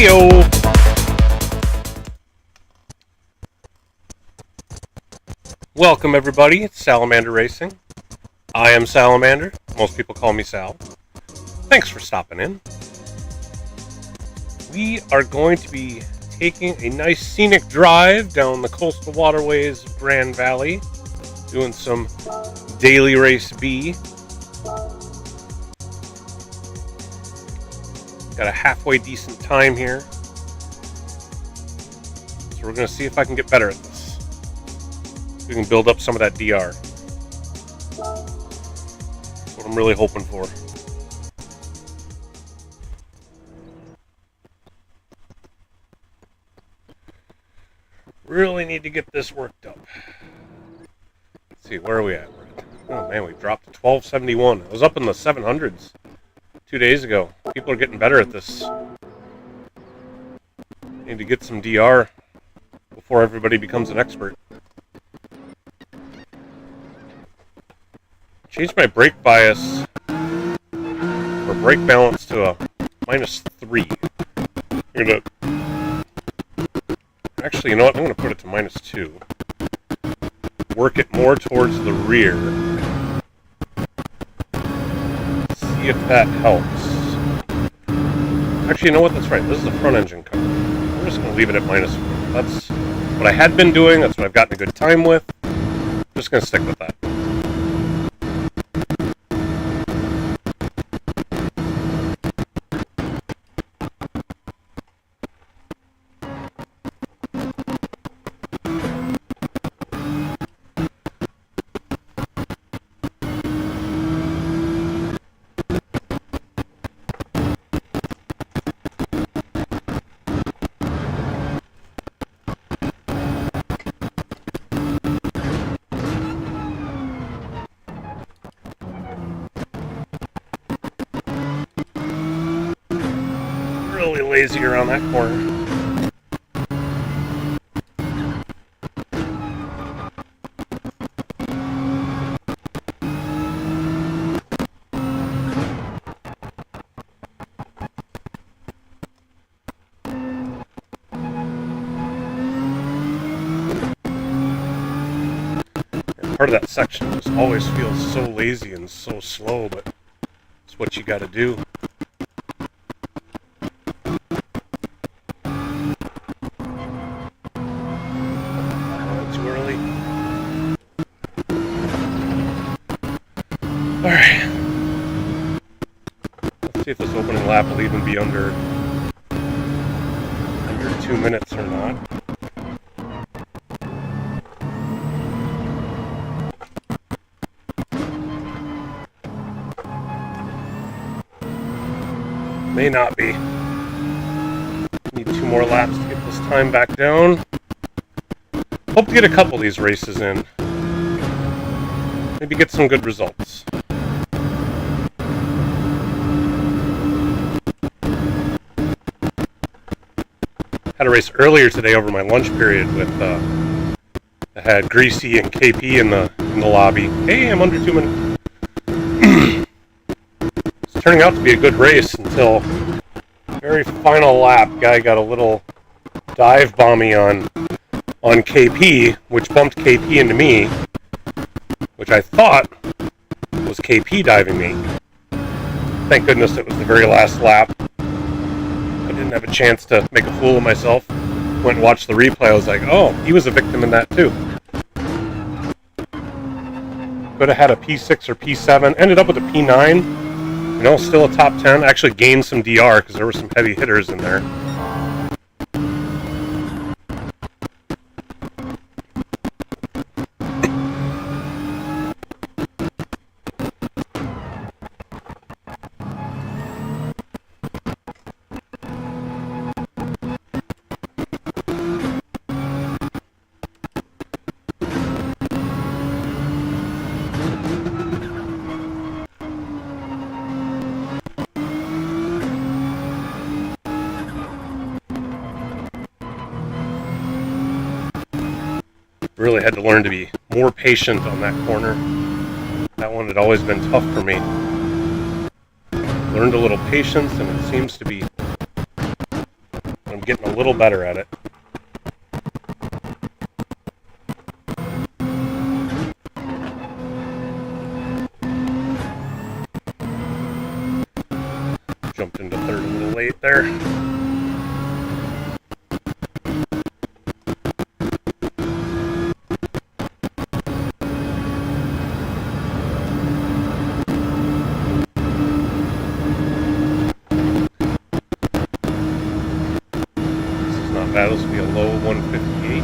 Heyo! Welcome everybody, it's Salamander Racing. I am Salamander. Most people call me Sal. Thanks for stopping in. We are going to be taking a nice scenic drive down the coastal waterways of Grand Valley, doing some daily race B. Got a halfway decent time here, so we're going to see if I can get better at this. We can build up some of that DR. That's what I'm really hoping for. Really need to get this worked up. Let's see, where are we at? Oh man, we dropped to 1271. I was up in the 700s 2 days ago. People are getting better at this. Need to get some DR before everybody becomes an expert. Changed my brake bias or brake balance to a -3. I'm gonna actually, you know what? I'm gonna put it to -2. Work it more towards the rear. See if that helps. Actually, you know what? That's right. This is a front engine car. I'm just gonna leave it at -4. That's what I had been doing. That's what I've gotten a good time with. I'm just gonna stick with that. Lazy around that corner. And part of that section just always feels so lazy and so slow, but it's what you got to do. Alright. Let's see if this opening lap will even be under 2 minutes or not. May not be. Need 2 more laps to get this time back down. Hope to get a couple of these races in. Maybe get some good results. Had a race earlier today over my lunch period with I had Greasy and KP in the lobby. Hey, I'm under 2 minutes. It's turning out to be a good race until very final lap. Guy got a little dive bomby on KP, which bumped KP into me, which I thought was KP diving me. Thank goodness it was the very last lap. I didn't have a chance to make a fool of myself. Went and watched the replay. I was like, oh, he was a victim in that too. Could have had a P6 or P7. Ended up with a P9. You know, still a top 10. Actually gained some DR because there were some heavy hitters in there. Really had to learn to be more patient on that corner. That one had always been tough for me. Learned a little patience, and it seems to be getting a little better at it. Jumped into third a little late there. This will be a low 158.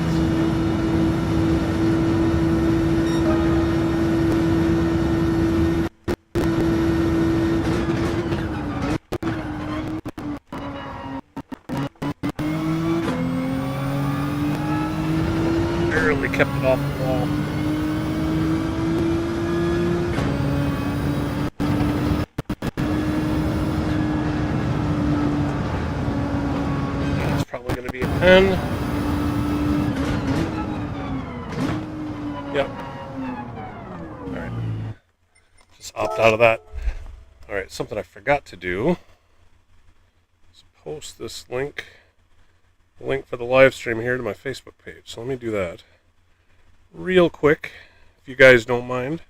Barely kept it off the wall. That's probably going to be a 10. Yep. Alright. Just opt out of that. Alright, something I forgot to do is post this link for the live stream here to my Facebook page. So let me do that real quick, if you guys don't mind.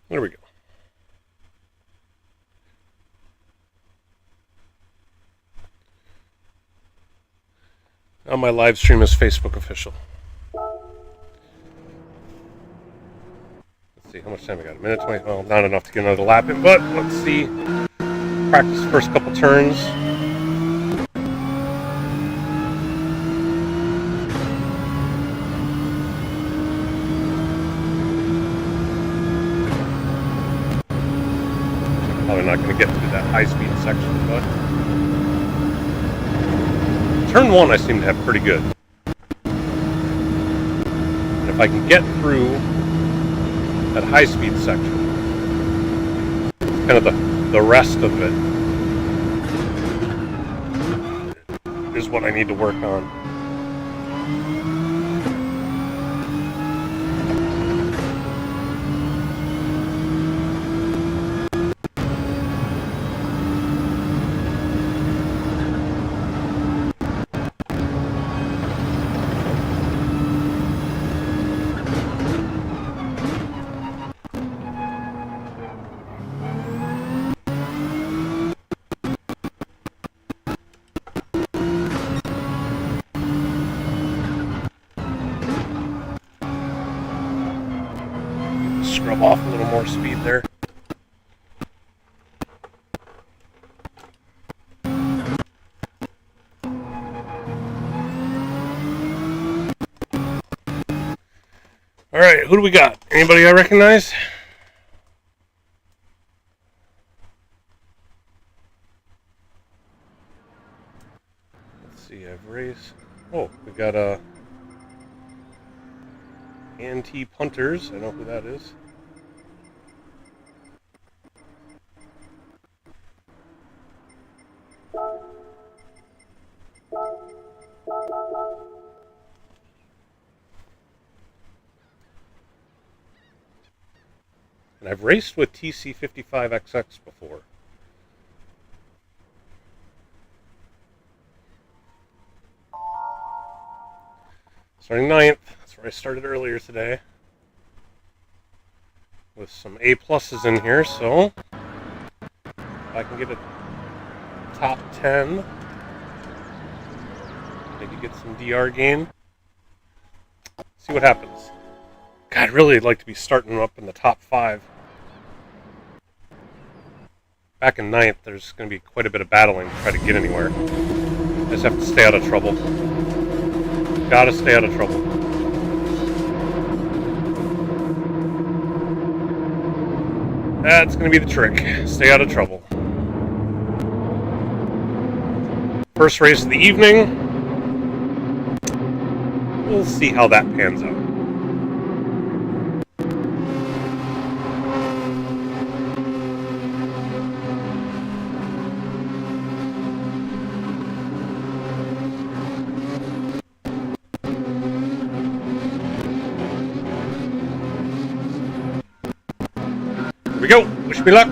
There we go. Now my live stream is Facebook official. Let's see, how much time we got? A minute 20? Well, not enough to get another lap in, but let's see. Practice the first couple turns. Probably not going to get through that high-speed section, but turn one I seem to have pretty good. And if I can get through that high-speed section, kind of the rest of it is what I need to work on. Scrub off a little more speed there. Alright, who do we got? Anybody I recognize? Let's see, I've raced. Oh, we got Anti Punters. I know who that is. And I've raced with TC55XX before. Starting 9th. That's where I started earlier today. With some A pluses in here, so if I can get a top 10, maybe get some DR gain. See what happens. God, I'd really like to be starting up in the top 5. Back in 9th, there's going to be quite a bit of battling to try to get anywhere. I just have to stay out of trouble. Gotta stay out of trouble. That's going to be the trick. Stay out of trouble. First race of the evening. We'll see how that pans out. we go. Wish me luck.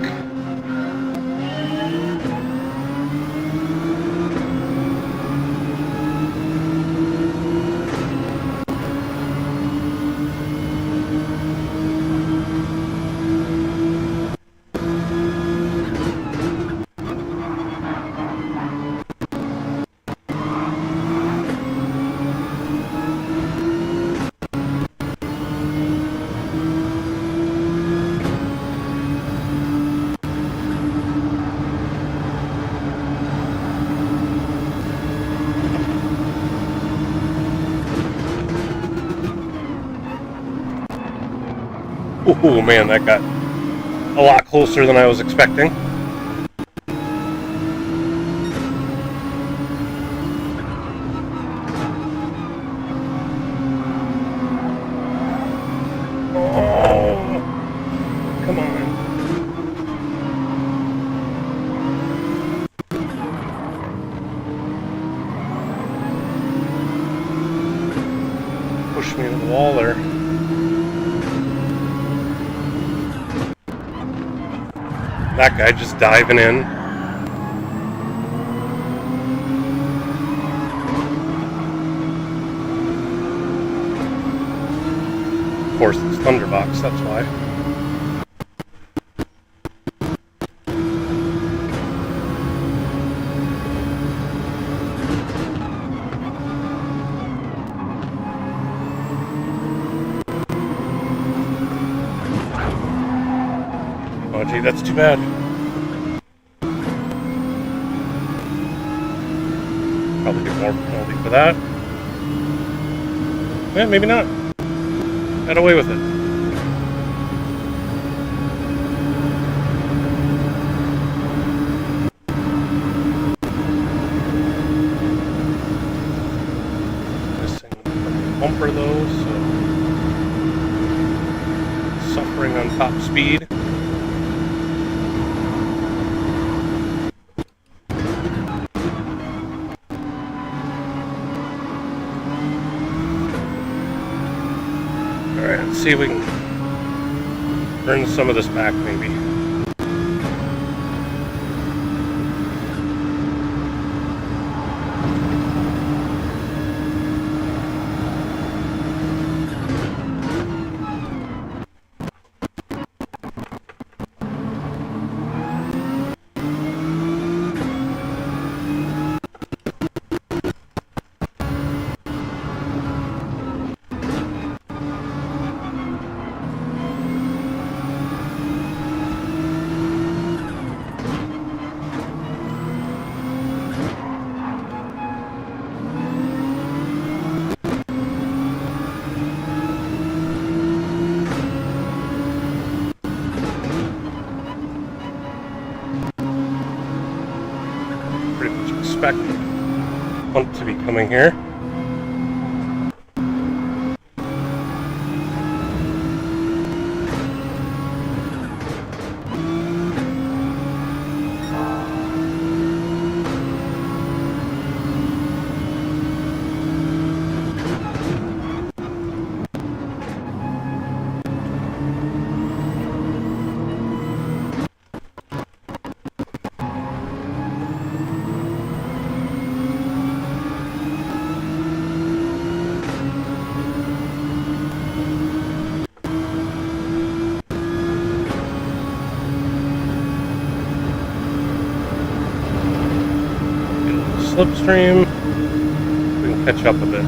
Oh man, that got a lot closer than I was expecting. Oh, come on. Push me into the wall there. That guy just diving in. Of course, it's Thunderbox, that's why. Oh gee, that's too bad. Probably get more penalty for that. Yeah, maybe not. Got away with it. Missing the bumper though, so suffering on top speed. Alright, let's see if we can earn some of this back, maybe. Expect Hunt to be coming here. Slipstream, we can catch up a bit.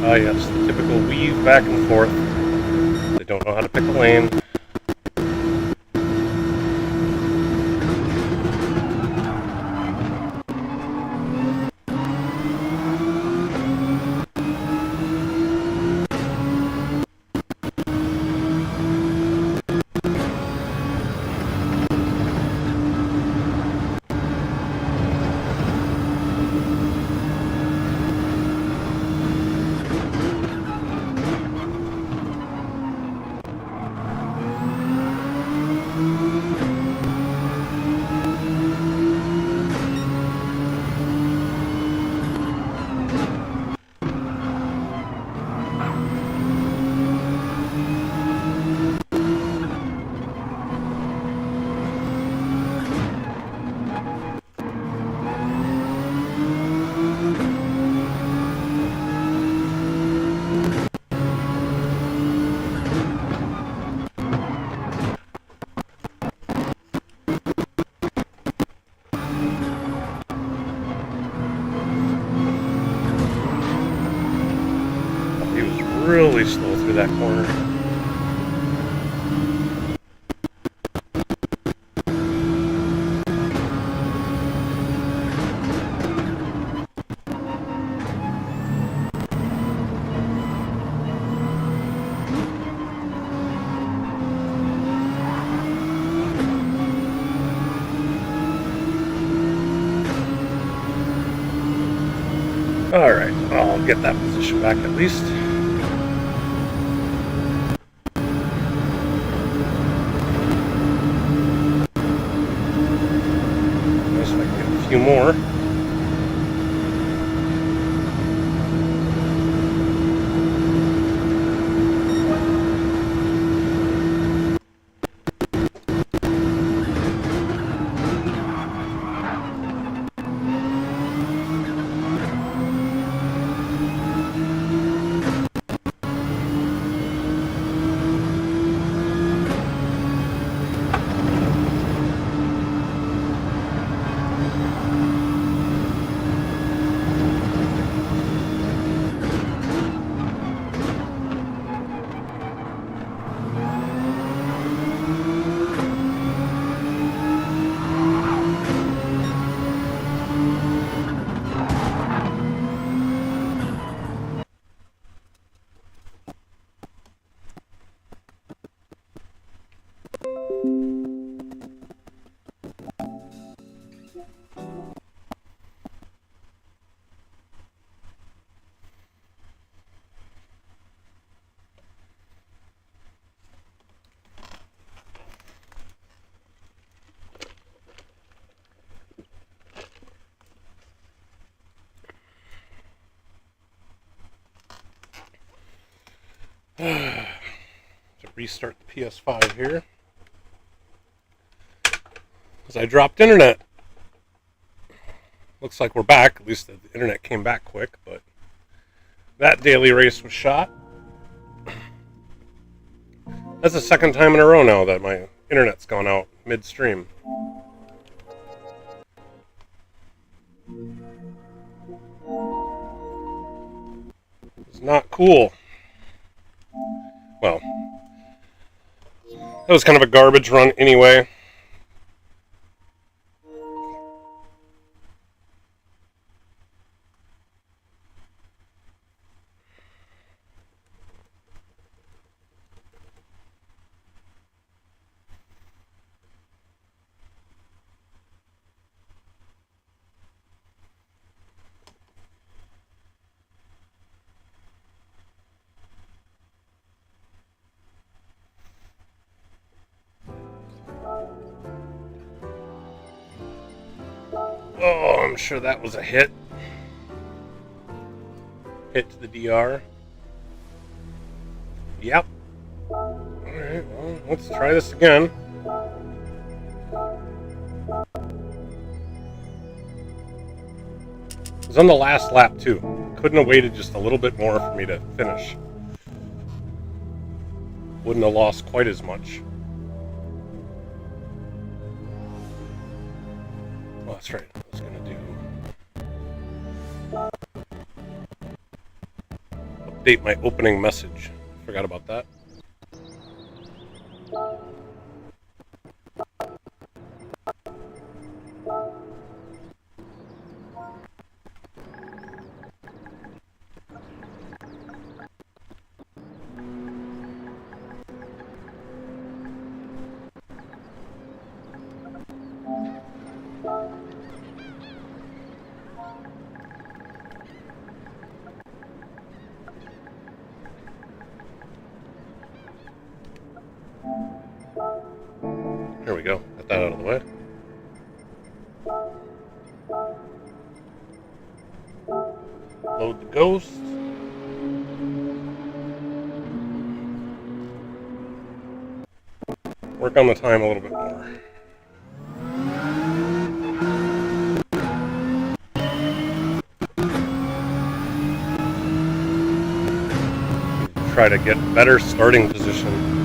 Ah yes, the typical weave back and forth. They don't know how to pick a lane. really slow through that corner. Alright, I'll get that position back at least. Nice if I can get a few more. To restart the PS5 here, because I dropped internet. Looks like we're back. At least the internet came back quick, but that daily race was shot. That's the second time in a row now that my internet's gone out midstream. It's not cool. Well, that was kind of a garbage run anyway. Oh, I'm sure that was a hit. Hit to the DR. Yep. Alright, well, let's try this again. It was on the last lap, too. Couldn't have waited just a little bit more for me to finish. Wouldn't have lost quite as much. Oh, that's right. I was going to do... update my opening message. Forgot about that. There we go. Got that out of the way. Load the Ghost. Work on the time a little bit more. Try to get better starting position.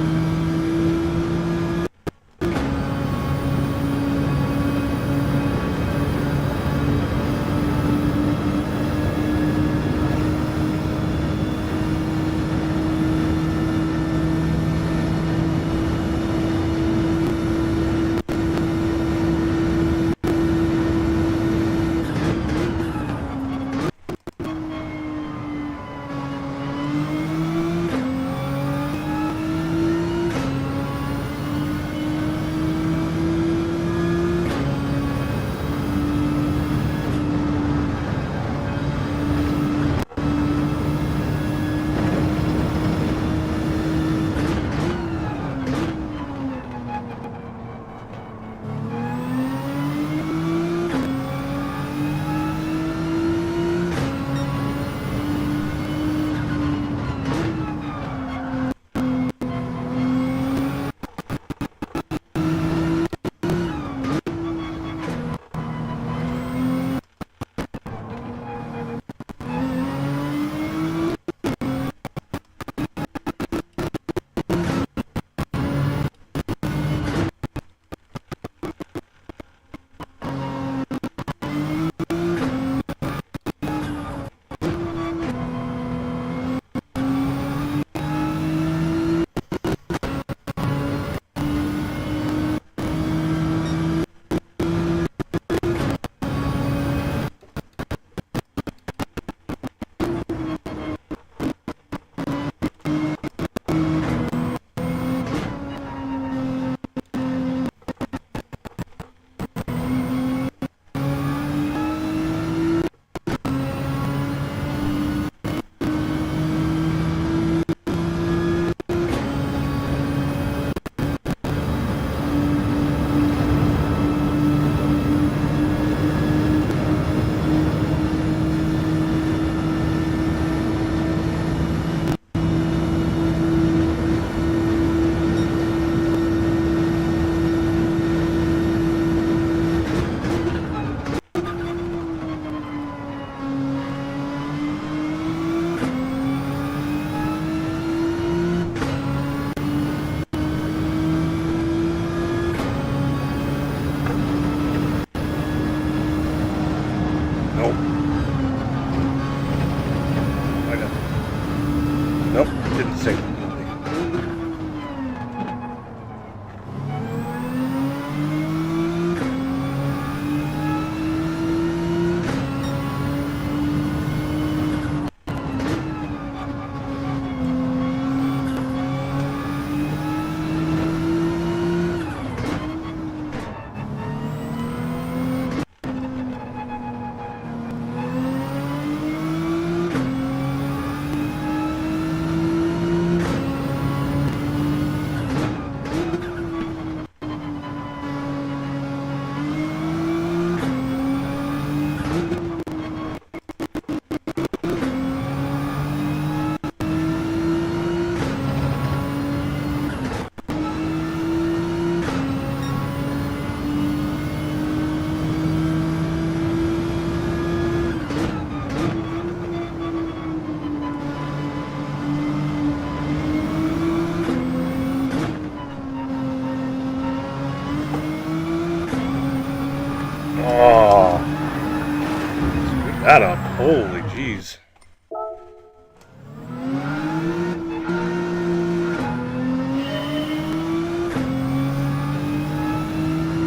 say the penalty. Oh, screwed that up. Holy jeez.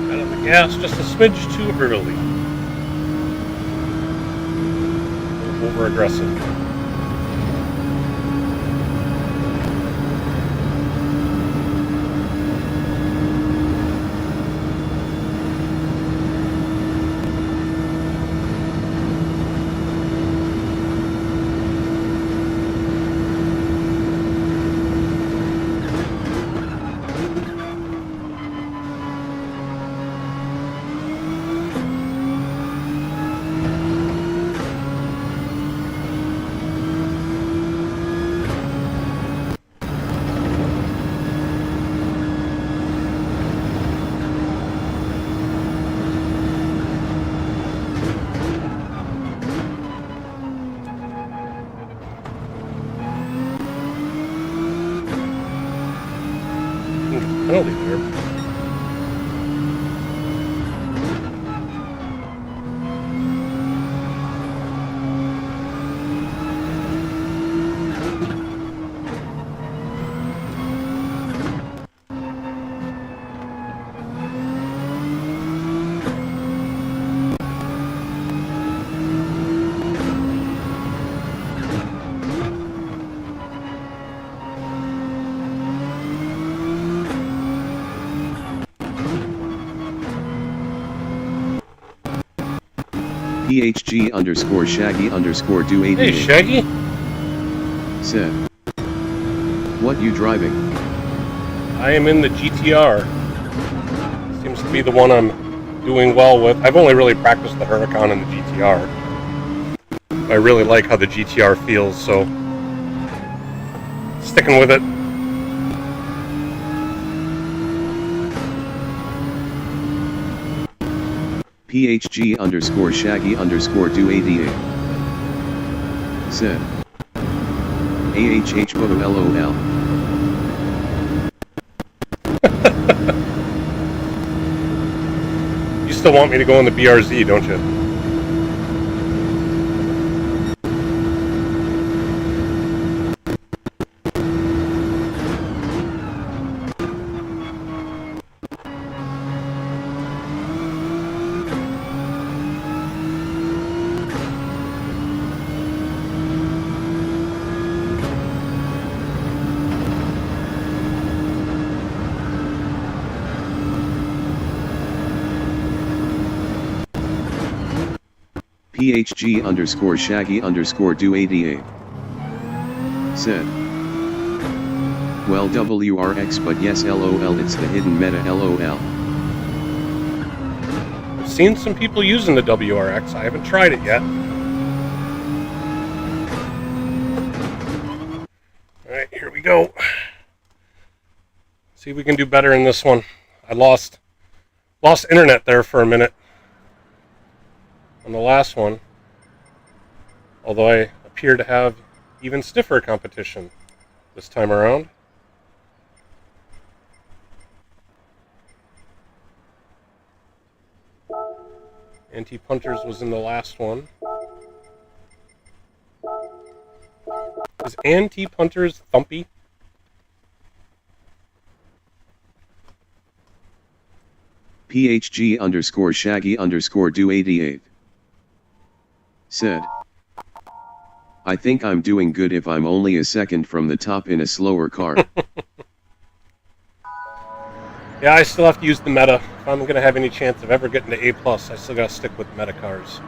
Got on the gas just a smidge too early. Over aggressive. Penalty there. PHG underscore Shaggy underscore do 80. Hey, Shaggy. Said. What you driving? I am in the GTR. Seems to be the one I'm doing well with. I've only really practiced the Huracan and the GTR. I really like how the GTR feels, so sticking with it. PHG underscore Shaggy underscore do 88. Said. AHH photo LOL. You still want me to go in the BRZ, don't you? PHG underscore Shaggy underscore do 88. Said. Well WRX but yes LOL it's the hidden meta LOL. I've seen some people using the WRX. I haven't tried it yet. Alright, here we go. See if we can do better in this one. I lost internet there for a minute on the last one, although I appear to have even stiffer competition this time around. Anti-Punters was in the last one. Is Anti-Punters thumpy? PHG_Shaggy_Do88 said, I think I'm doing good if I'm only a second from the top in a slower car. Yeah, I still have to use the meta. If I'm going to have any chance of ever getting to A+, I still got to stick with meta cars.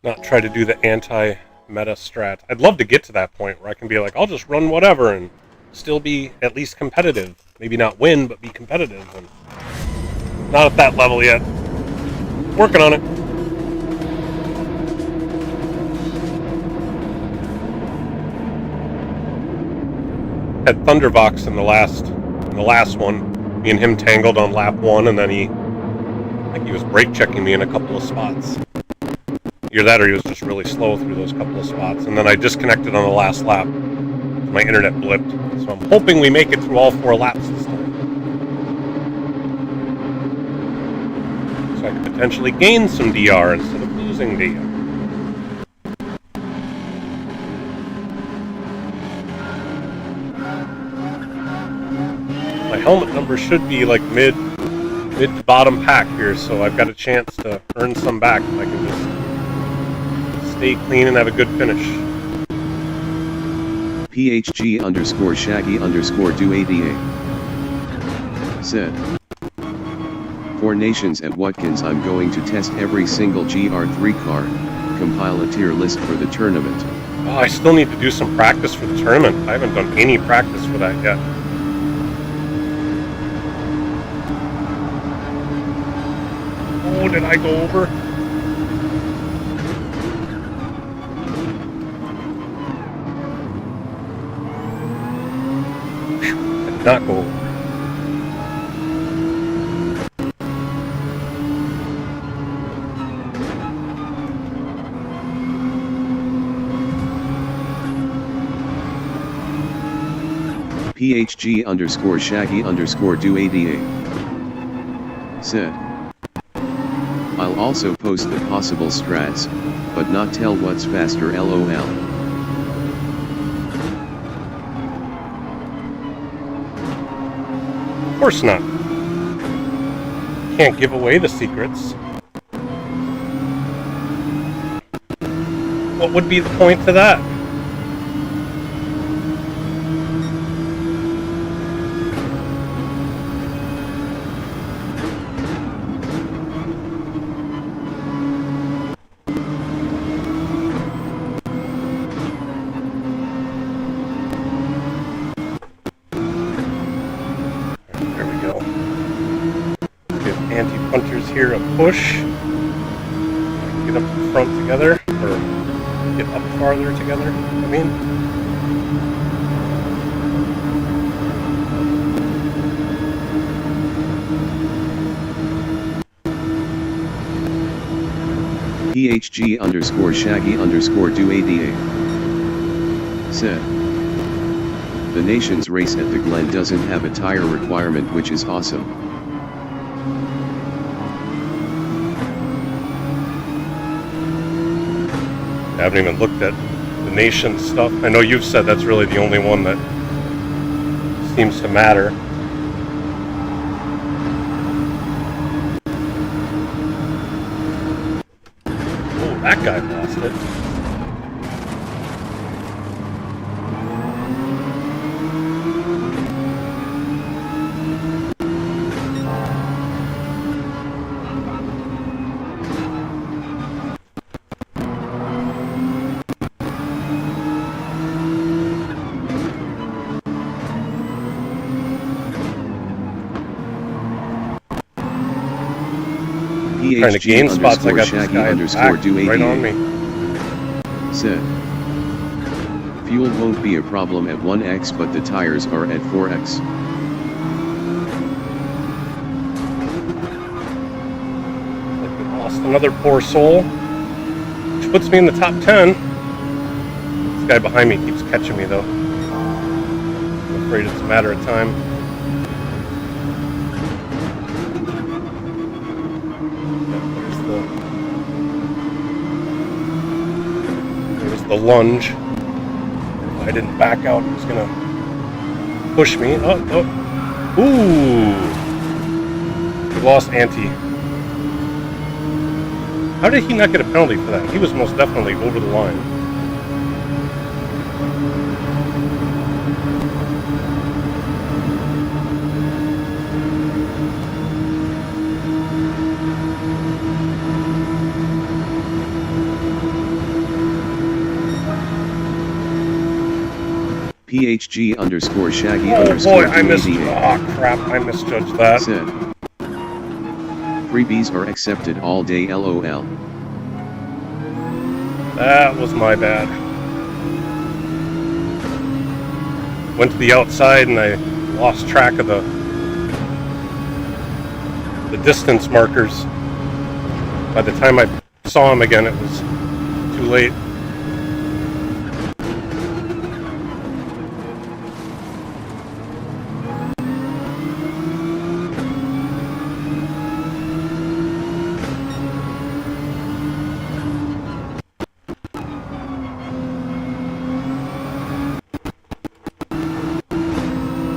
Not try to do the anti-meta strat. I'd love to get to that point where I can be like, I'll just run whatever and still be at least competitive. Maybe not win, but be competitive. And not at that level yet. Working on it. Had Thundervox in the last one. Me and him tangled on lap 1, and then I think he was brake checking me in a couple of spots. Either that or he was just really slow through those couple of spots. And then I disconnected on the last lap. My internet blipped. So I'm hoping we make it through all 4 laps this time. So I could potentially gain some DR instead of losing DR. My helmet number should be like mid to bottom pack here, so I've got a chance to earn some back if I can just stay clean and have a good finish. PHG_Shaggy_Do88 said, for Nations at Watkins I'm going to test every single GR3 car, compile a tier list for the tournament. Oh, I still need to do some practice for the tournament. I haven't done any practice for that yet. Oh, did I go over? I did not go over. PHG_Shaggy_Do88 said, I'll also post the possible strats, but not tell what's faster LOL. Of course not. Can't give away the secrets. What would be the point to that? Anti-punchers here a push. Get up to the front together, or get up farther together, I mean. PHG_Shaggy_Do88 said, the Nations race at the Glen doesn't have a tire requirement, which is awesome. I haven't even looked at the nation stuff. I know you've said that's really the only one that seems to matter. Oh, that guy lost it. Trying to gain spots, I got this guy back right on me. Said, fuel won't be a problem at 1x, but the tires are at 4x. Like we lost another poor soul, which puts me in the top 10. This guy behind me keeps catching me though. I'm afraid it's a matter of time. The lunge. If I didn't back out, he was gonna push me. Oh, Ooh! We lost Ante. How did he not get a penalty for that? He was most definitely over the line. PHG underscore Shaggy Oh underscore boy, I missed. 288 Oh crap, I misjudged that. said, freebies are accepted all day LOL. That was my bad. Went to the outside and I lost track of the distance markers. By the time I saw him again, it was too late.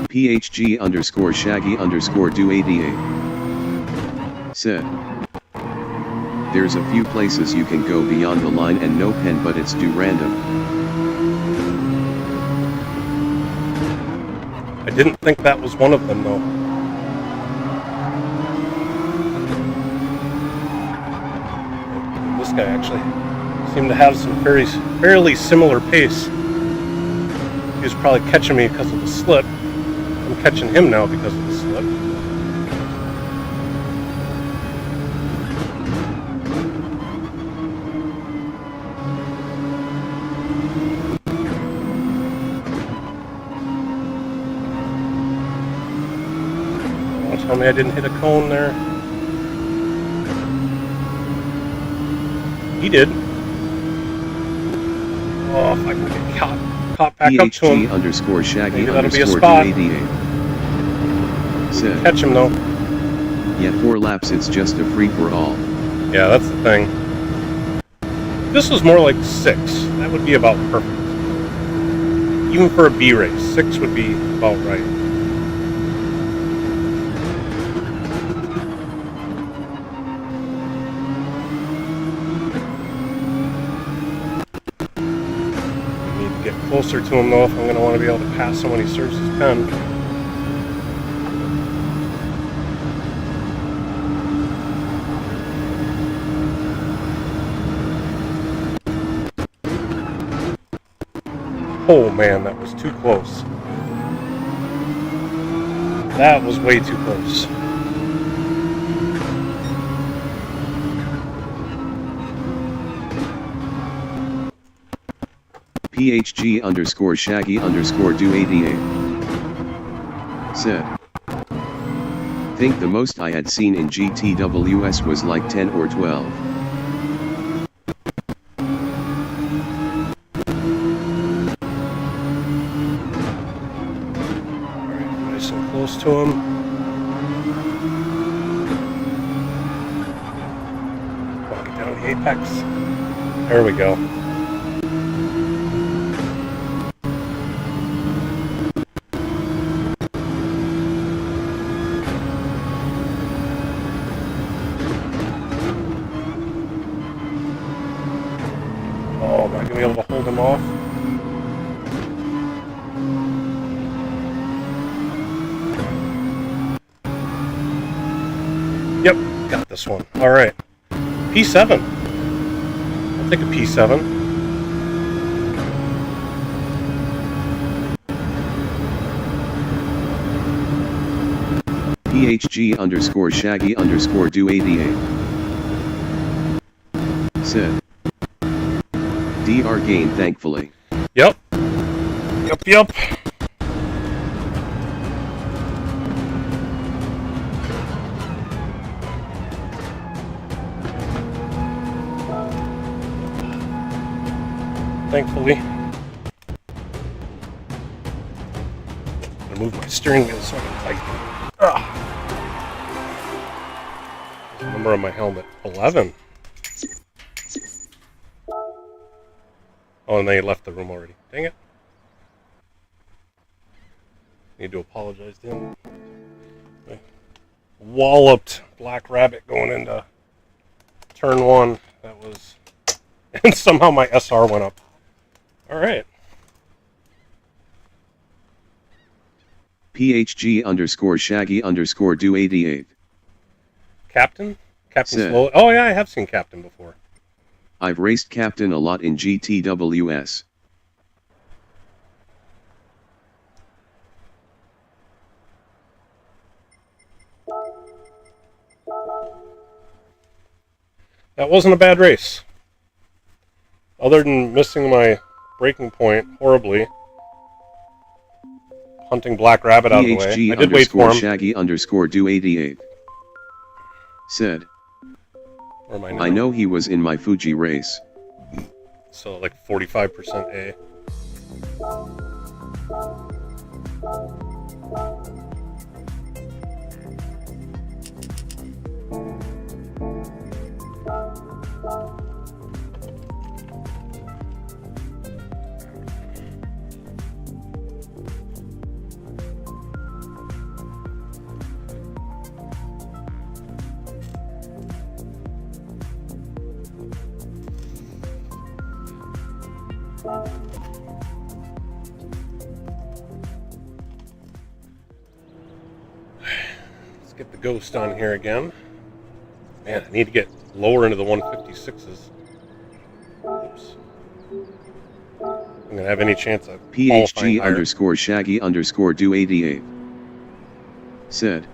PHG underscore Shaggy underscore 288 said, there's a few places you can go beyond the line and no pen, but it's too random. I didn't think that was one of them though. This guy actually seemed to have some fairly similar pace. He was probably catching me because of the slip. I'm catching him now because of the slip. Don't tell me I didn't hit a cone there. He did. Oh, if I can get caught back up to him. PHG underscore Shaggy Maybe that'll be a underscore spot. 288 said, Catch him though. yeah, 4 laps it's just a free for all. Yeah, that's the thing. This was more like 6. That would be about perfect. Even for a B race, 6 would be about right. Need to get closer to him though if I'm going to want to be able to pass him when he serves his pen. Oh man, that was too close. That was way too close. PHG underscore Shaggy underscore 288 said, think the most I had seen in GTWS was like 10 or 12. Nice and close to him. Walk it down the apex. There we go. Oh, am I going to be able to hold him off? Yep, got this one. All right. P7. I'll take a P7. PHG underscore Shaggy underscore 288 said, DR gain thankfully. Yep. Yep. Thankfully. I'm gonna move my steering wheel so I can tighten. There's the number on my helmet. 11. Oh, and they left the room already. Dang it. Need to apologize to him. walloped Black Rabbit going into turn 1. That was... And somehow my SR went up. Alright. PHG_Shaggy_Do88. Captain? Captain Said. Slow? Oh yeah, I have seen Captain before. I've raced Captain a lot in GTWS. That wasn't a bad race. Other than missing my braking point horribly. Hunting Black Rabbit out of the way. I did wait for him. PHG_Shaggy_Do88. Said. Where am I now? I know he was in my Fuji race. So like 45% A. Let's get the Ghost on here again. Man, I need to get lower into the 156s. Oops. I'm gonna have any chance of PHG_Shaggy_Do88. Said.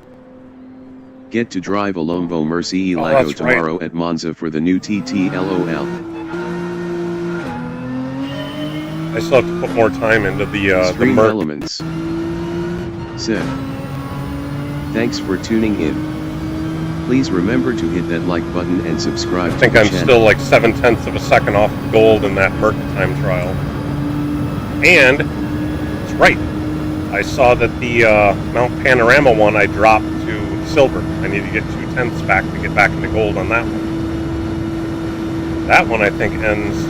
Get to drive a Lombo Mercy Elago tomorrow at Monza for the new TT LOL. I still have to put more time into the Stream Merc. Elements. Said. Thanks for tuning in. Please remember to hit that like button and subscribe I think to the I'm channel. still like 0.7 of a second off gold in that Merc time trial. And, it's right. I saw that the Mount Panorama one I dropped to silver. I need to get 0.2 back to get back into gold on that one. That one I think ends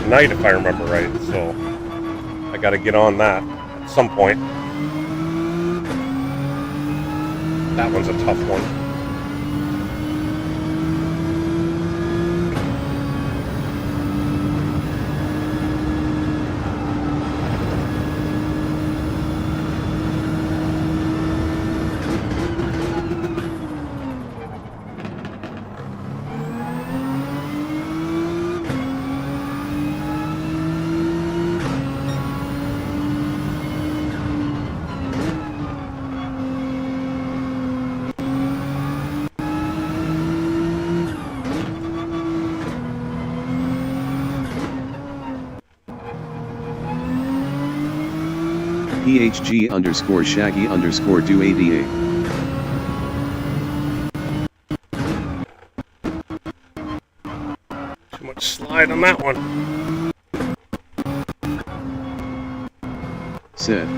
tonight if I remember right, so I gotta get on that at some point. That one's a tough one. PHG_Shaggy_Do88. Too much slide on that one. Said.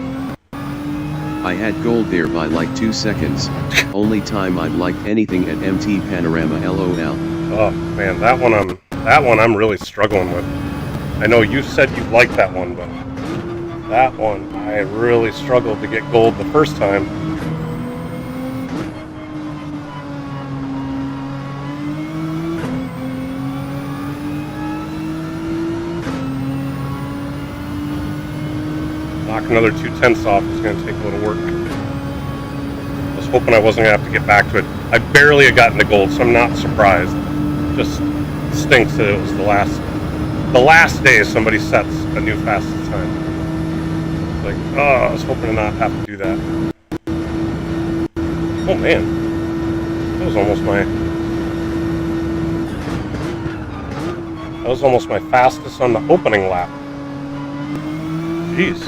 I had gold there by like 2 seconds. Only time I've liked anything at MT Panorama LOL. Oh man, that one I'm really struggling with. I know you said you liked that one, but that one I really struggled to get gold the first time. Knock another 0.2 off is going to take a little work. I was hoping I wasn't going to have to get back to it. I barely had gotten to gold, so I'm not surprised. Just stinks that it was the last day somebody sets a new fastest time. Like, oh, I was hoping to not have to do that. Oh man, that was almost my fastest on the opening lap. Jeez.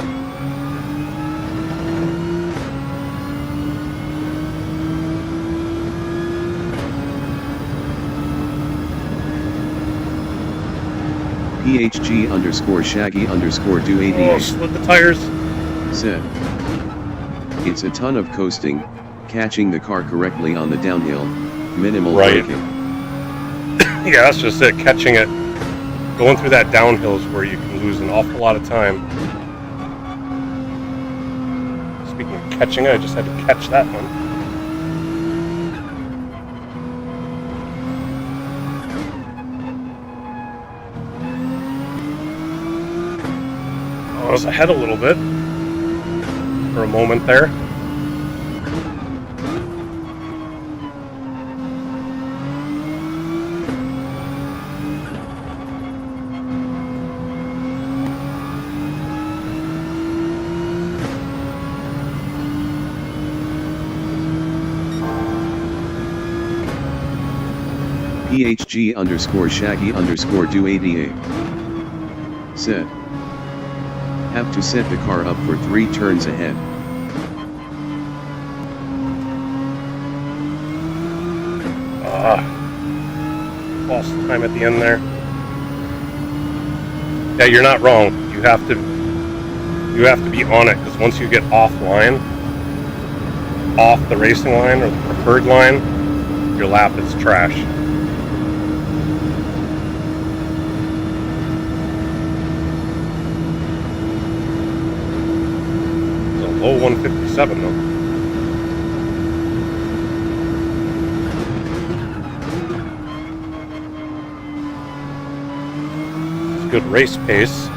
PHG_Shaggy_Do88. Oh, split the tires. Said. It's a ton of coasting, catching the car correctly on the downhill, minimal braking. Yeah, that's just it, catching it. Going through that downhill is where you can lose an awful lot of time. Speaking of catching, I just had to catch that one. I was ahead a little bit for a moment there. PHG_Shaggy_do88 said, have to set the car up for 3 turns ahead. Lost time at the end there. Yeah, you're not wrong. You have to be on it, because once you get offline, off the racing line or the preferred line, your lap is trash. Low 157 though. It's good race pace.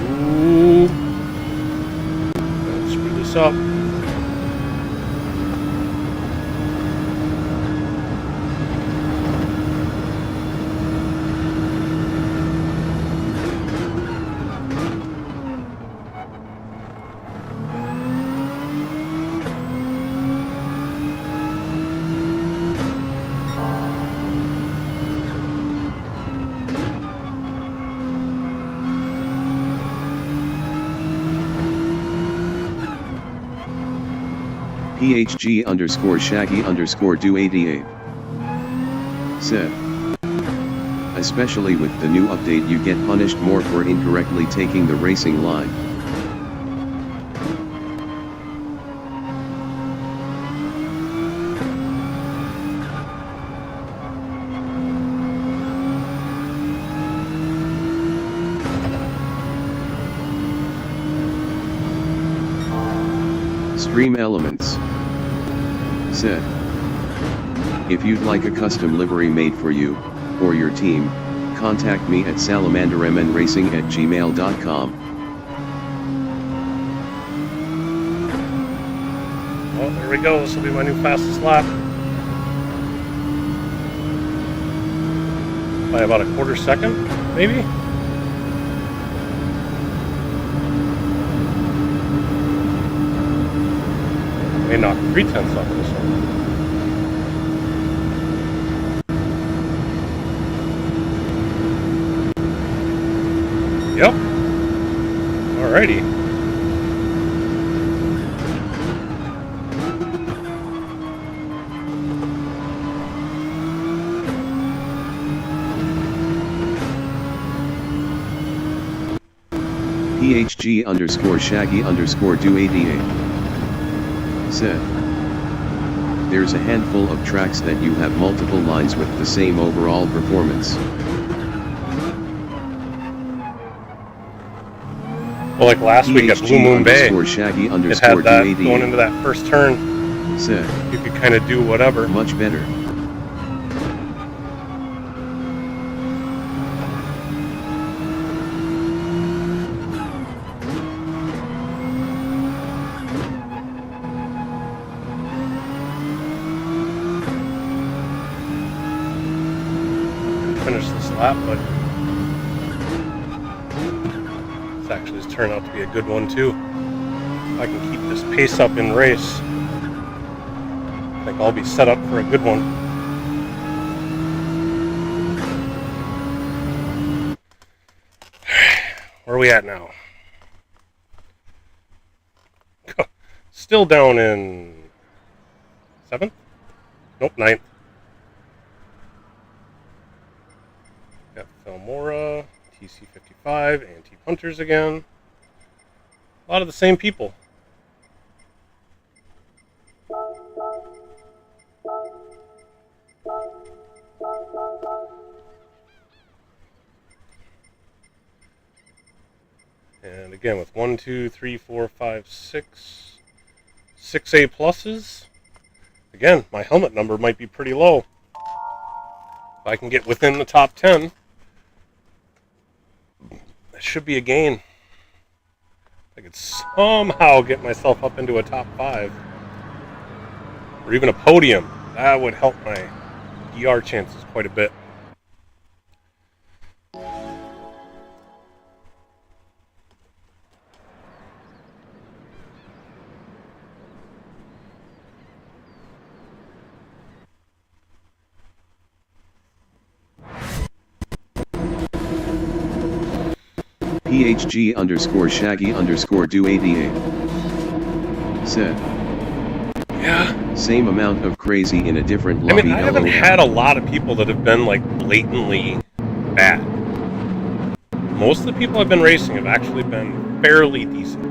Ooh. Let's screw this up. PHG_Shaggy_do88 said, especially with the new update you get punished more for incorrectly taking the racing line. Stream Elements said, if you'd like a custom livery made for you, or your team, contact me at salamandermnracing@gmail.com. Well, there we go. This will be my new fastest lap. By about a quarter second, maybe? May knock 3/10 off this one. Yep. Alrighty. PHG_Shaggy_do88 said, there's a handful of tracks that you have multiple lines with the same overall performance. Well, like last week at Blue Moon Bay, it had that going into that first turn. Said, you could kind of do whatever. Much better. Finish this lap, but this actually has turned out to be a good one too. If I can keep this pace up in race, I think I'll be set up for a good one. Where are we at now? Still down in 7th? Nope, 9th. Got Felmora, TC55, Anti-Punters again. A lot of the same people. And again with 1, 2, 3, 4, 5, 6 A pluses. Again, my helmet number might be pretty low. If I can get within the top 10, That should be a gain. I could somehow get myself up into a top 5. Or even a podium. That would help my DR chances quite a bit. PHG_Shaggy_do88 said. Yeah. Same amount of crazy in a different lobby. I mean, I haven't had a lot of people that have been like blatantly bad. Most of the people I've been racing have actually been fairly decent.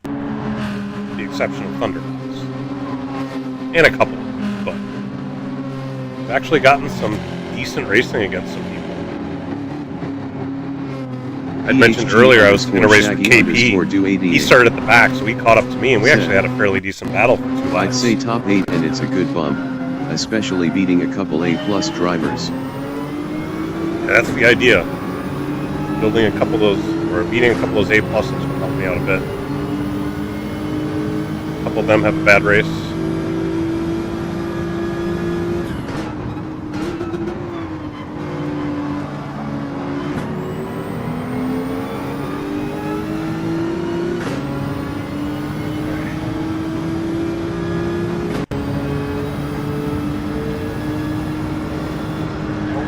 With the exception of Thunderbox. And a couple, but I've actually gotten some decent racing against some people. I mentioned earlier I was going to race with KP. He started at the back, so he caught up to me, and we actually had a fairly decent battle for 2 laps. I'd say top 8, and it's a good bump, especially beating a couple A+ drivers. Yeah, that's the idea. Building a couple of those, or beating a couple of those A+ will help me out a bit. A couple of them have a bad race.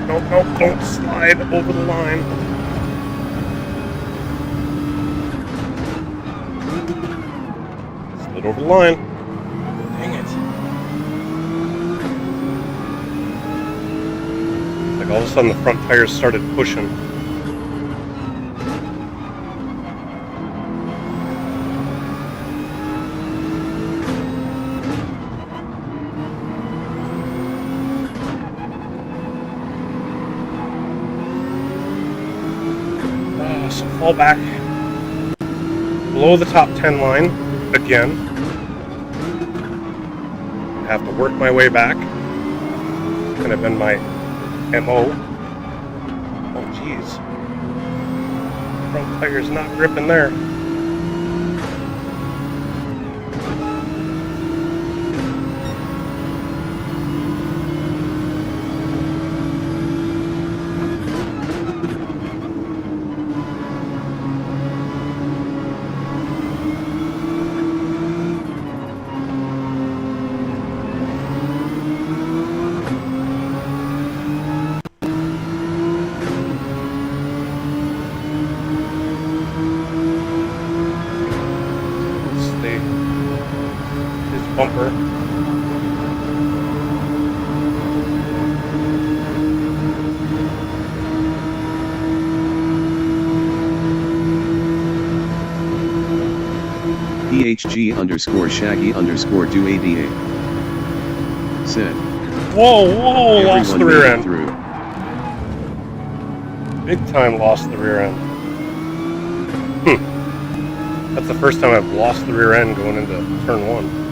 No, don't slide over the line. Slid over the line. Dang it. Like all of a sudden the front tires started pushing. So fall back below the top 10 line again. I have to work my way back. It's kind of been my MO. Oh geez. Front tire's not gripping there. Bumper. PHG_Shaggy_do88 said. Whoa, lost the rear end. Through. Big time lost the rear end. That's the first time I've lost the rear end going into turn 1.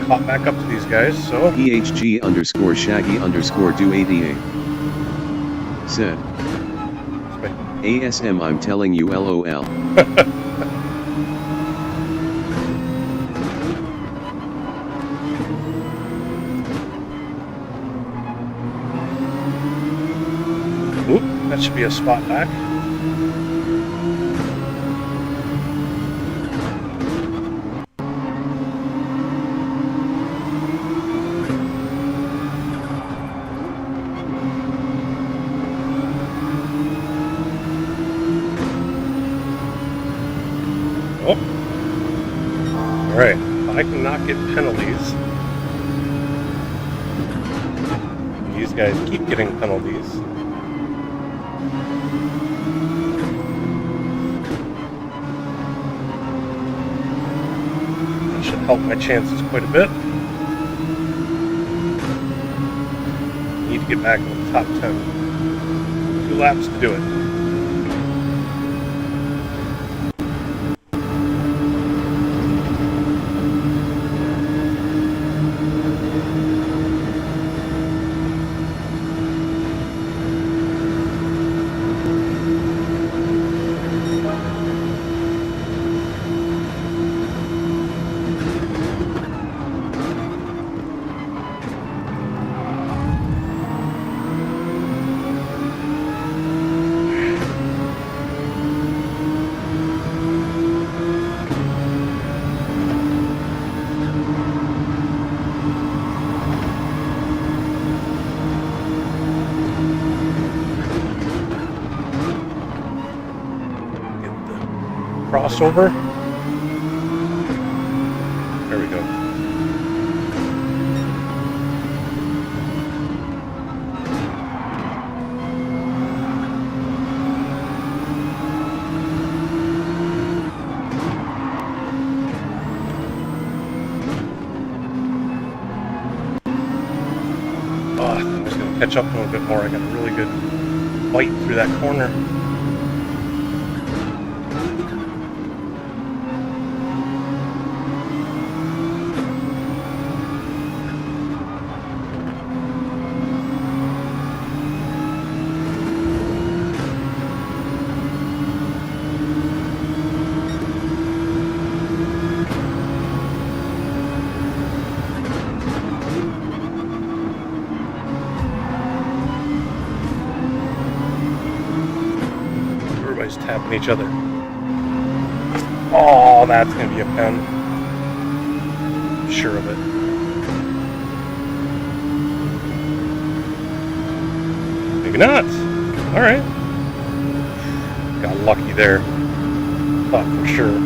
Caught back up to these guys, so PHG_Shaggy_do88 said. ASM, I'm telling you, LOL. Oop, that should be a spot back. Alright, I cannot get penalties. These guys keep getting penalties. That should help my chances quite a bit. Need to get back in the top 10. laps to do it. Crossover. There we go. Oh, I'm just going to catch up to him a bit more. I got a really good bite through that corner. Tapping each other. Oh, that's going to be a pen. I'm sure of it. Maybe not. Alright. Got lucky there. Thought for sure.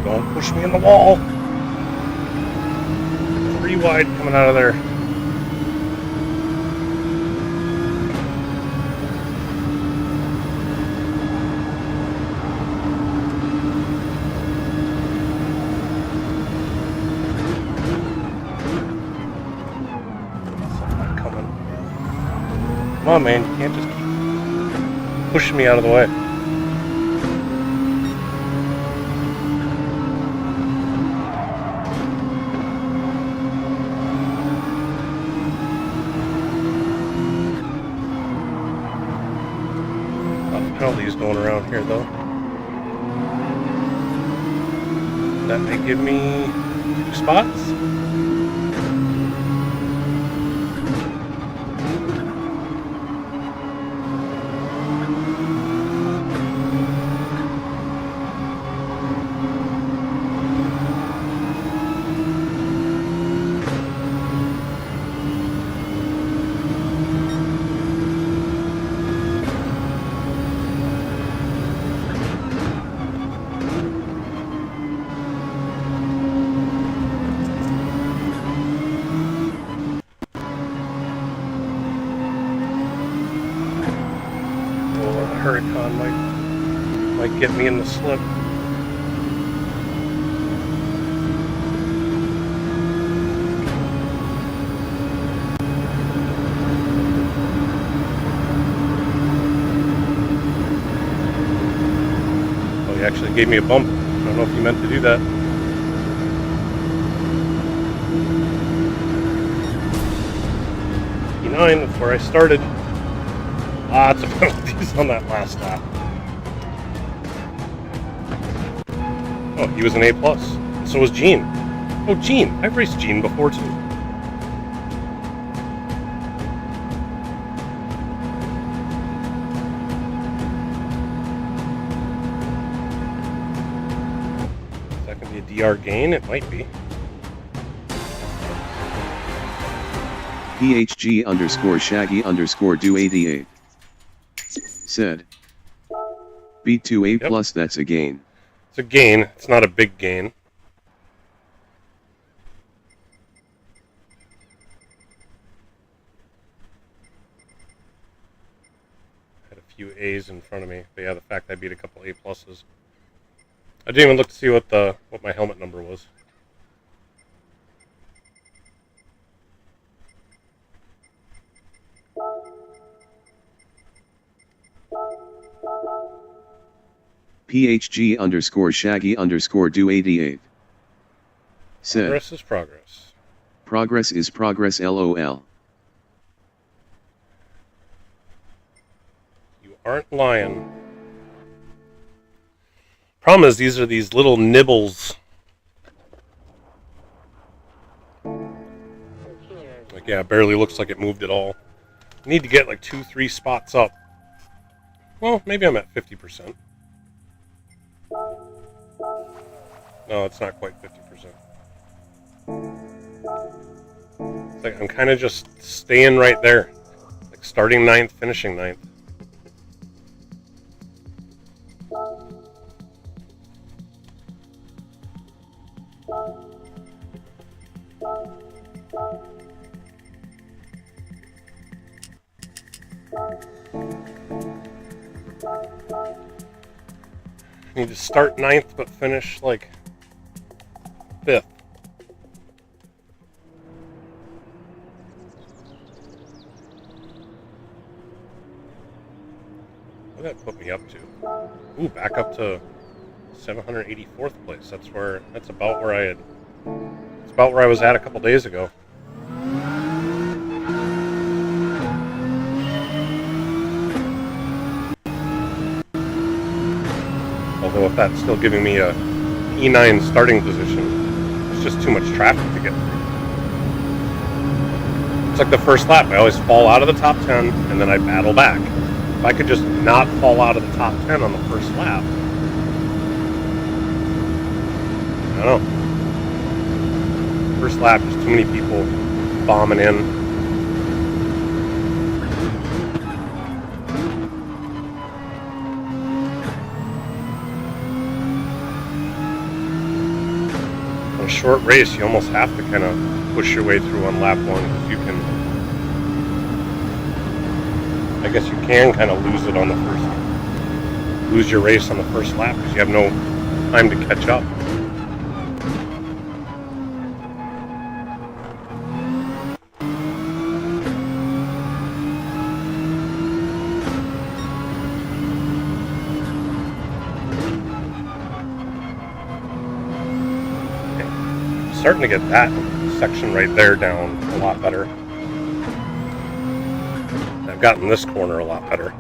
Don't push me in the wall. 3 wide coming out of there. Something coming. Come on, man. You can't just keep pushing me out of the way. Penalties going around here though. That may give me 2 spots. Huracan might get me in the slip. Oh, he actually gave me a bump. I don't know if he meant to do that. P9, that's where I started. Lots of penalties on that last lap. Oh, he was an A+. And so was Gene. Oh, Gene. I've raced Gene before, too. Is that going to be a DR gain? It might be. PHG_Shaggy_do88 said, B2A Yep. plus, that's a gain. It's a gain. It's not a big gain. few A's in front of me. But yeah, the fact I beat a couple A+. I didn't even look to see what my helmet number was. PHG_Shaggy_Do88 said, Progress is progress. Progress is progress, LOL. You aren't lying. Problem is, these are these little nibbles. Like, yeah, it barely looks like it moved at all. I need to get like 2-3 spots up. Well, maybe I'm at 50%. No, it's not quite 50%. It's like I'm kind of just staying right there. Like starting 9th, finishing 9th. Need to start 9th but finish like 5th. What did that put me up to? Ooh, back up to 784th place. That's about where I was at a couple days ago. Although if that's still giving me a E9 starting position, it's just too much traffic to get through. It's like the first lap. I always fall out of the top 10, and then I battle back. If I could just not fall out of the top 10 on the first lap, I don't know. First lap, just too many people bombing in. A short race, you almost have to kind of push your way through on lap 1, because you can, I guess you can kind of lose your race on the first lap because you have no time to catch up. Starting to get that section right there down a lot better. I've gotten this corner a lot better,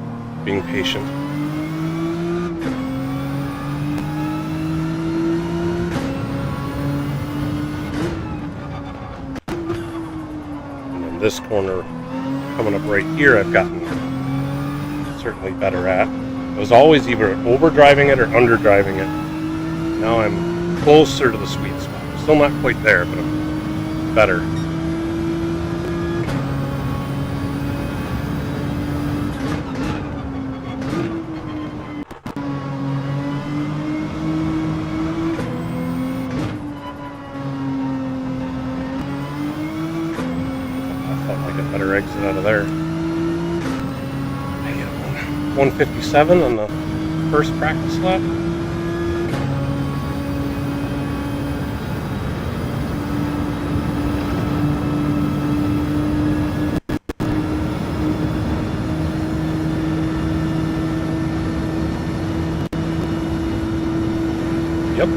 being patient. And then this corner coming up right here, I've gotten certainly better at. I was always either overdriving it or underdriving it. Now I'm closer to the sweet spot. Still not quite there, but I'm better. I felt like a better exit out of there. I get 157 on the first practice lap. Yep.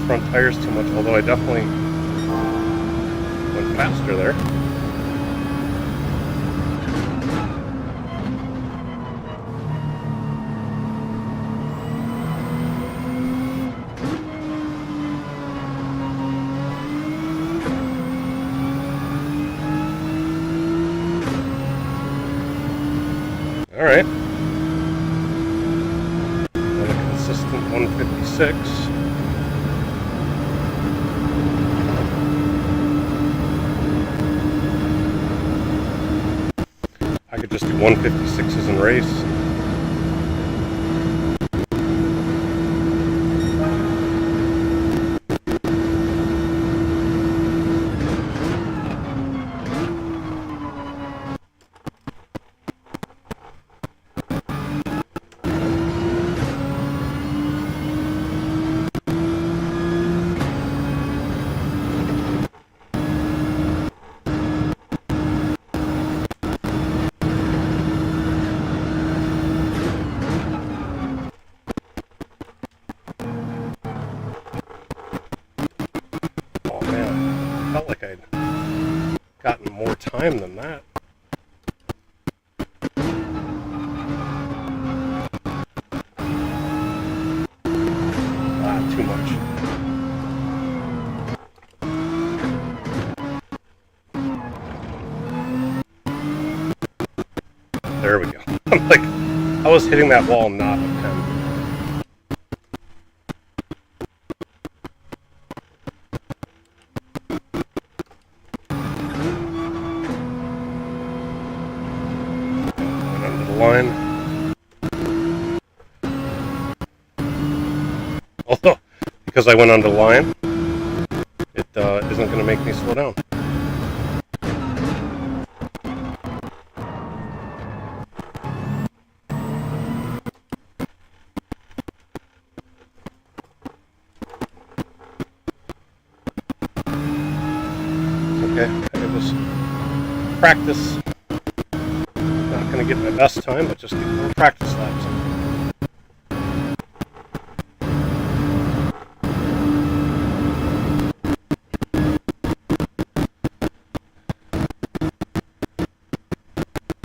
front tires too much, although I definitely went faster there. Alright. Another consistent 156. I could just do 156s in race. Felt like I'd gotten more time than that. Too much. There we go. I'm like, I was hitting that wall not with 10. Line. Although, because I went on the line, it isn't going to make me slow down. Okay, I can just practice. Not going to get my best time, but just get more practice laps in.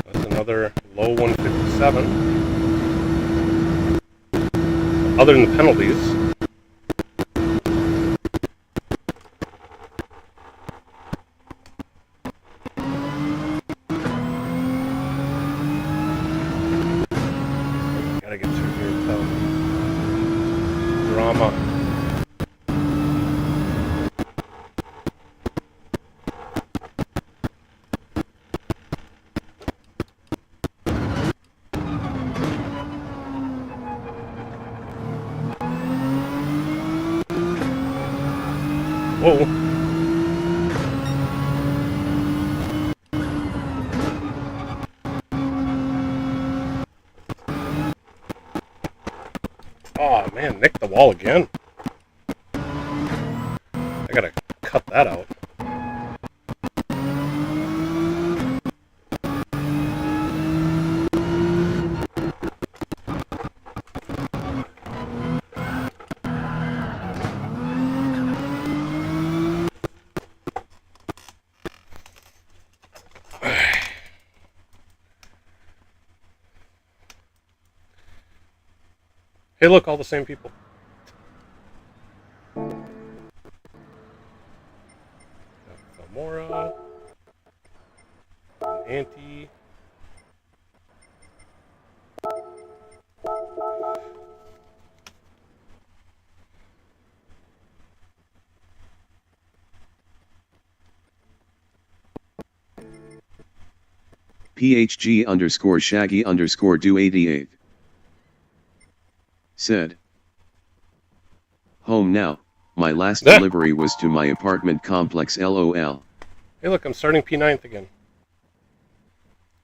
That's another low 157. Other than the penalties, gotta get through here without drama. Whoa. Oh man, nicked the wall again. I gotta cut that out. Hey, look, all the same people. Mora, Auntie. PHG_Shaggy_do88 said, home now, my last delivery was to my apartment complex LOL. Hey look, I'm starting P9th again.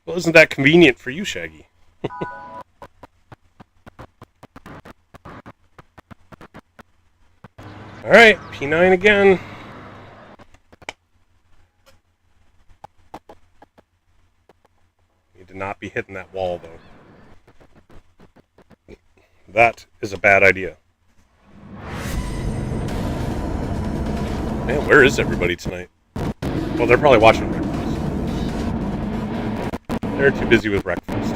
Well, isn't that convenient for you, Shaggy? Alright, P9 again. Need to not be hitting that wall, though. That is a bad idea. Man, where is everybody tonight? Well, they're probably watching breakfast. They're too busy with breakfast.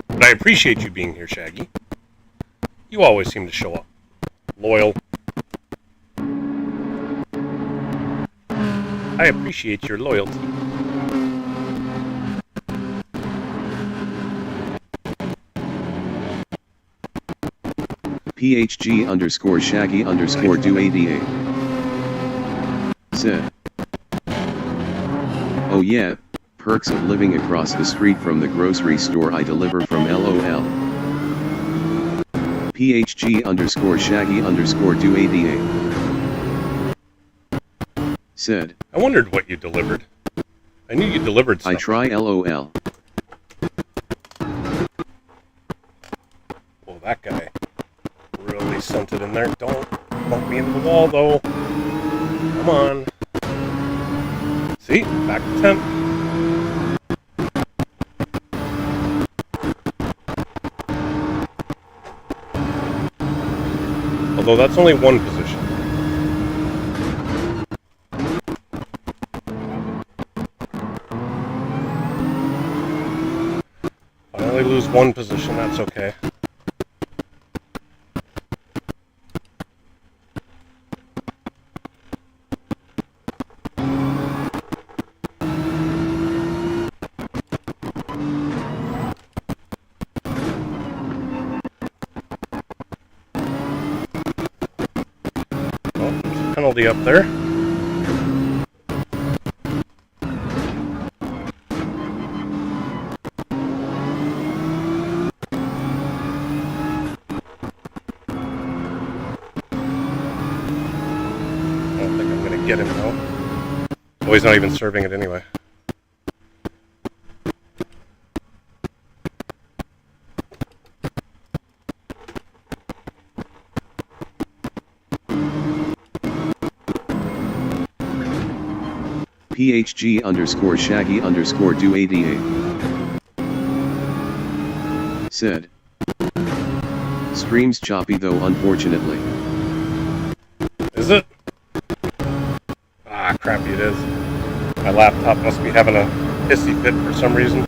But I appreciate you being here, Shaggy. You always seem to show up. Loyal. I appreciate your loyalty. PHG_Shaggy_do88 said, "Oh yeah, perks of living across the street from the grocery store I deliver from LOL." PHG_Shaggy_do88 said, I wondered what you delivered. I knew you delivered stuff. I try LOL. Well, that guy really sent it in there. Don't bump me into the wall, though. Come on. See? Back to 10. Although that's only one position. I only lose one position, that's okay. Penalty up there. I don't think I'm going to get him though. Oh, he's not even serving it anyway. PHG_Shaggy_do88 said, "Stream's choppy though, unfortunately." Is it? Ah, crappy it is. My laptop must be having a hissy fit for some reason.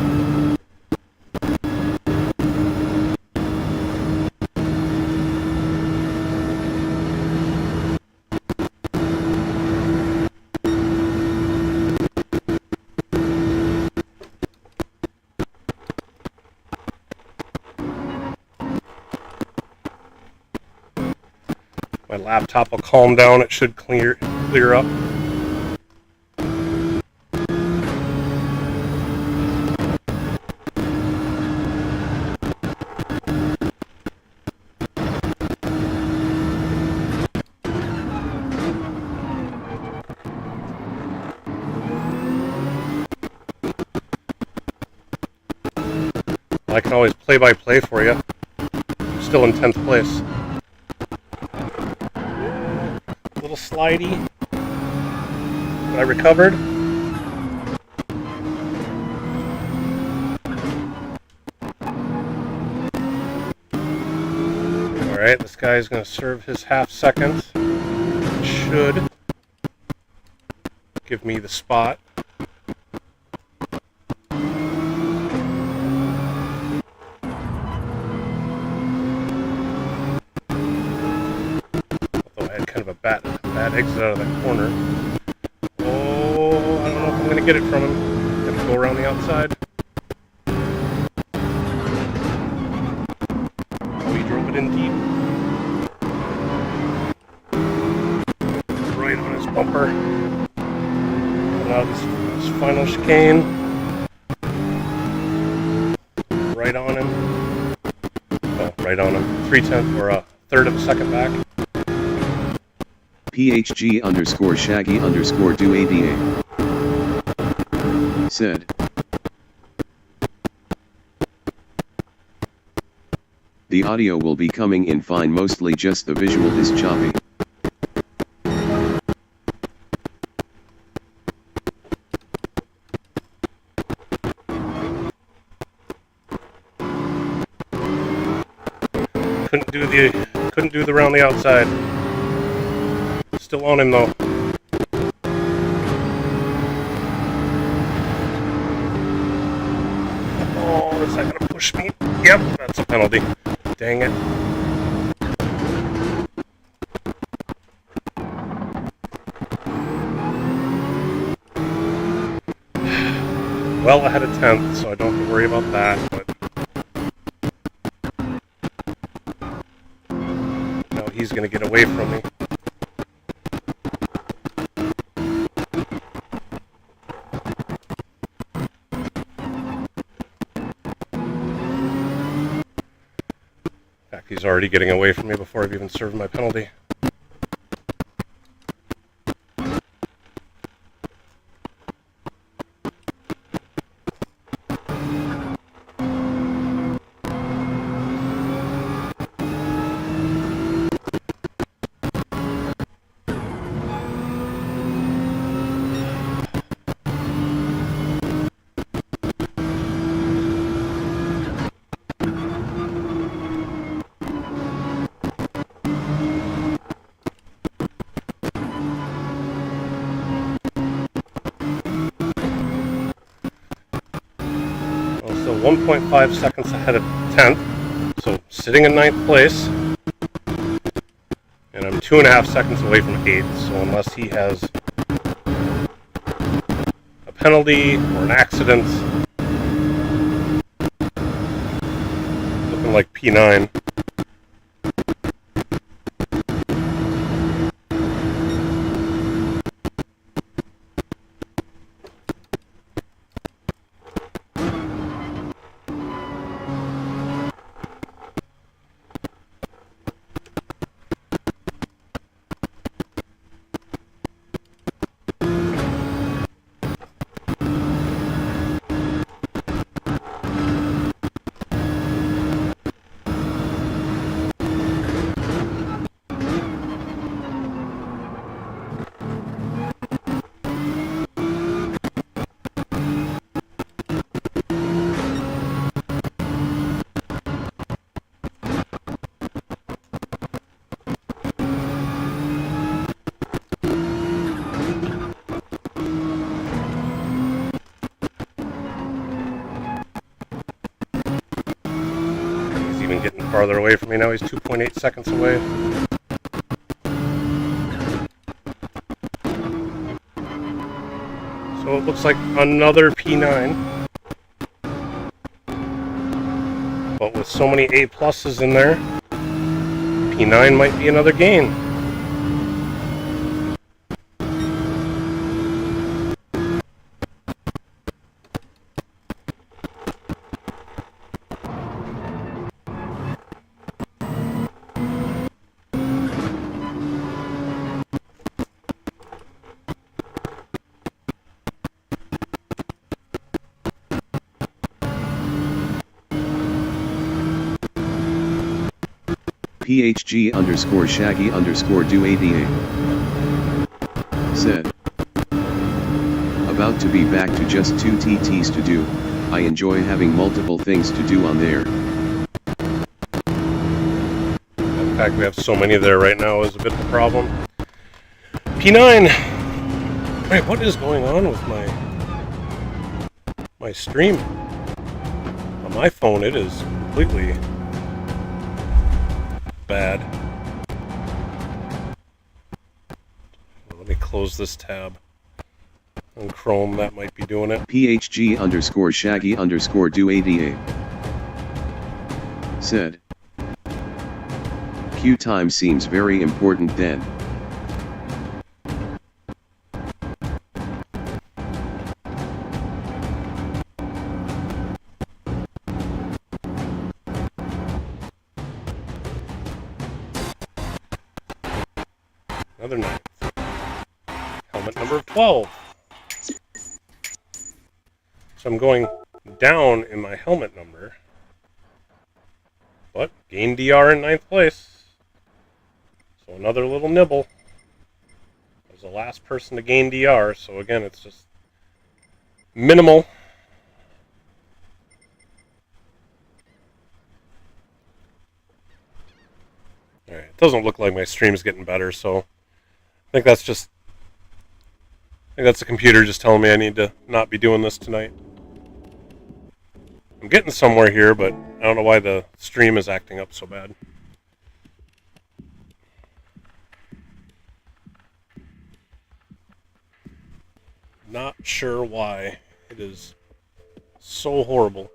My laptop will calm down. It should clear up. I can always play-by-play for you. I'm still in 10th place. Little slidey. But I recovered. Alright, this guy's going to serve his half second. Should give me the spot. Kind of a bad exit out of that corner. Oh, I don't know if I'm going to get it from him. Going to go around the outside. Oh, he drove it in deep. Right on his bumper. And now this final chicane. Right on him. Oh, right on him. 3/10 or a third of a second back. PHG_Shaggy_do88 said, "The audio will be coming in fine, mostly just the visual is choppy." Couldn't do the couldn't do the round the outside. Still on him though. Oh, is that gonna push me? Yep, that's a penalty. Dang it. Well ahead of 10th, so I don't have to worry about that, but now he's gonna get away from me. In fact, he's already getting away from me before I've even served my penalty. So 1.5 seconds ahead of 10th, so sitting in 9th place, and I'm 2.5 seconds away from 8th, so unless he has a penalty or an accident, looking like P9. Getting farther away from me now. He's 2.8 seconds away. So it looks like another P9. But with so many A pluses in there, P9 might be another gain. PHG_Shaggy_do88 said, about to be back to just 2 TTs to do. I enjoy having multiple things to do on there. In fact, we have so many there right now is a bit of a problem. P9! Wait, what is going on with my stream? On my phone, it is completely bad. Let me close this tab. On Chrome, that might be doing it. PHG_Shaggy_do88 said, Q time seems very important then. Another 9th. Helmet number 12. So I'm going down in my helmet number. But gain DR in 9th place. So another little nibble. I was the last person to gain DR, so again, it's just minimal. Alright, doesn't look like my stream's getting better, so I think that's the computer just telling me I need to not be doing this tonight. I'm getting somewhere here, but I don't know why the stream is acting up so bad. Not sure why. It is so horrible.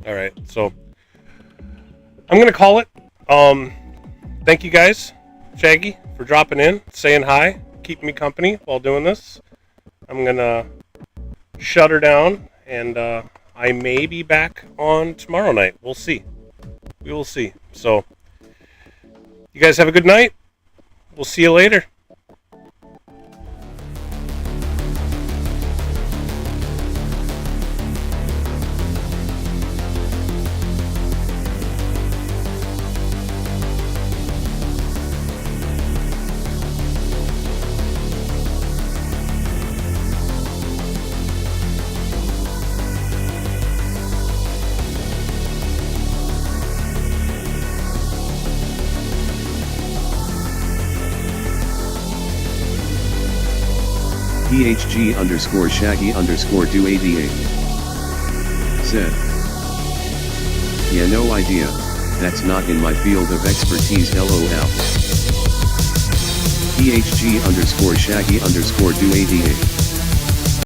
Alright, so I'm going to call it. Thank you guys, Shaggy, for dropping in, saying hi, keeping me company while doing this. I'm going to shut her down, and I may be back on tomorrow night. We'll see. We will see. So, you guys have a good night. We'll see you later. PHG_Shaggy_do88 said, yeah, no idea, that's not in my field of expertise, lol. PHG_Shaggy_do88